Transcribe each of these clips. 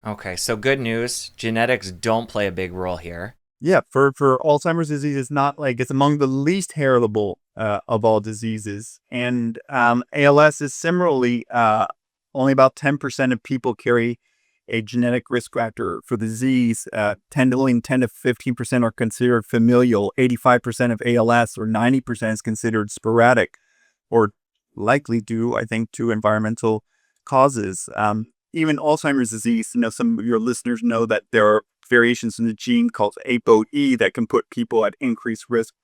Okay, so good news. Genetics don't play a big role here. Yeah, for Alzheimer's disease, it's not like it's among the least heritable of all diseases. And ALS is similarly only about 10% of people carry a genetic risk factor for the disease. 10 to 15% are considered familial. 85% of ALS or 90% is considered sporadic or likely due, I think, to environmental causes. Even Alzheimer's disease, some of your listeners know that there are variations in the gene called ApoE that can put people at increased risk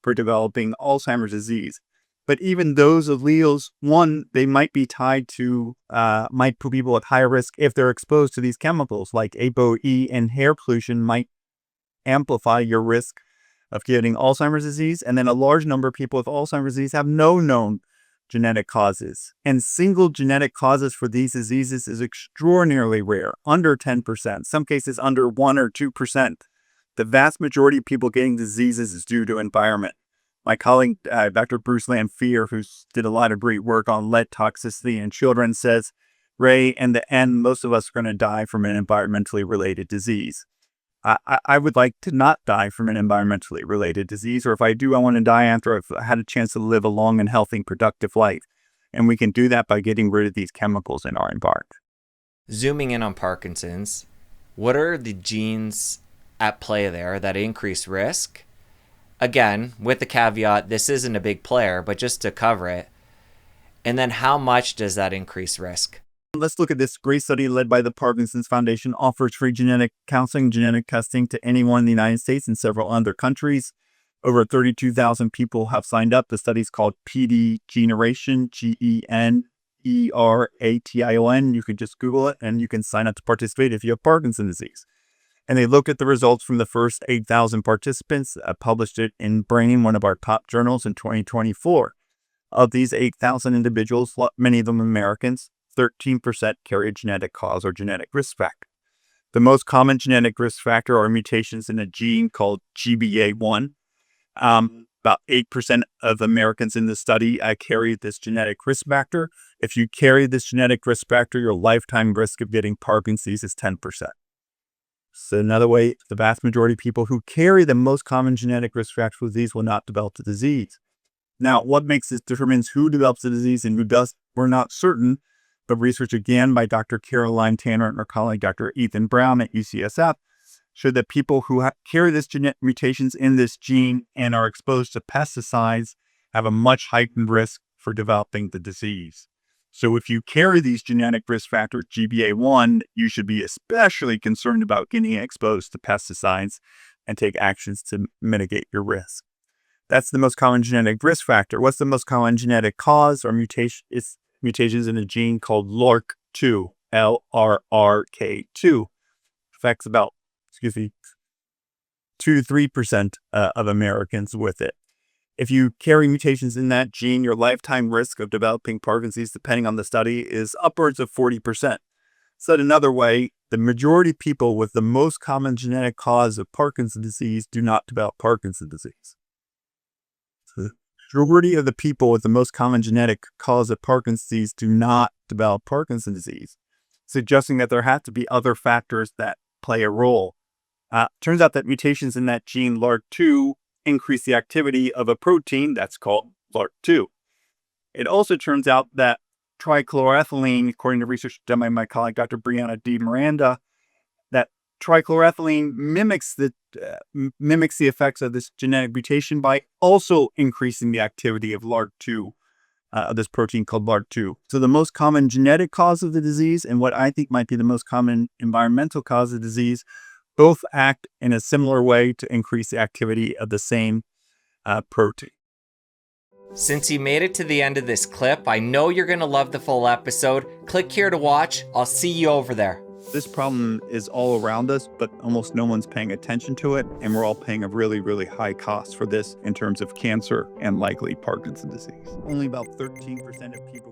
for developing Alzheimer's disease. But even those alleles, one, they might be tied to, might put people at higher risk if they're exposed to these chemicals, like ApoE and hair pollution might amplify your risk of getting Alzheimer's disease. And then a large number of people with Alzheimer's disease have no known genetic causes. And single genetic causes for these diseases is extraordinarily rare, under 10%, some cases under 1 or 2%. The vast majority of people getting diseases is due to environment. My colleague, Dr. Bruce Lanphier, who did a lot of great work on lead toxicity in children, says, Ray, in the end, most of us are going to die from an environmentally related disease. I would like to not die from an environmentally related disease, or if I do, I want to die after I've had a chance to live a long and healthy, productive life. And we can do that by getting rid of these chemicals in our environment. Zooming in on Parkinson's, what are the genes at play there that increase risk? Again, with the caveat, this isn't a big player, but just to cover it. And then how much does that increase risk? Let's look at this great study led by the Parkinson's Foundation, offers free genetic counseling, genetic testing to anyone in the United States and several other countries. Over 32,000 people have signed up. The study is called PD Generation, Generation. You can just Google it and you can sign up to participate if you have Parkinson's disease. And they looked at the results from the first 8,000 participants, published it in Brain, one of our top journals, in 2024. Of these 8,000 individuals, many of them Americans, 13% carry a genetic cause or genetic risk factor. The most common genetic risk factor are mutations in a gene called GBA1. About 8% of Americans in the study carry this genetic risk factor. If you carry this genetic risk factor, your lifetime risk of getting Parkinson's is 10%. So another way, the vast majority of people who carry the most common genetic risk factor for disease will not develop the disease. Now, what makes this determines who develops the disease and who does, we're not certain. But research again by Dr. Caroline Tanner and her colleague, Dr. Ethan Brown at UCSF, showed that people who carry this genetic mutations in this gene and are exposed to pesticides have a much heightened risk for developing the disease. So if you carry these genetic risk factors, GBA1, you should be especially concerned about getting exposed to pesticides and take actions to mitigate your risk. That's the most common genetic risk factor. What's the most common genetic cause or mutation? It's mutations in a gene called LRRK2, LRRK2. Affects about, 2 to 3% of Americans with it. If you carry mutations in that gene, your lifetime risk of developing Parkinson's, depending on the study, is upwards of 40%. Said another way, the majority of people with the most common genetic cause of Parkinson's disease do not develop Parkinson's disease. So the majority of the people with the most common genetic cause of Parkinson's disease do not develop Parkinson's disease, suggesting that there have to be other factors that play a role. Turns out that mutations in that gene LRRK2 increase the activity of a protein that's called LRRK2. It also turns out that trichloroethylene, according to research done by my colleague, Dr. Brianna D. Miranda, that trichloroethylene mimics the effects of this genetic mutation by also increasing the activity of LRRK2, this protein called LRRK2. So the most common genetic cause of the disease and what I think might be the most common environmental cause of the disease both act in a similar way to increase the activity of the same protein. Since you made it to the end of this clip, I know you're going to love the full episode. Click here to watch. I'll see you over there. This problem is all around us, but almost no one's paying attention to it. And we're all paying a really, really high cost for this in terms of cancer and likely Parkinson's disease. Only about 13% of people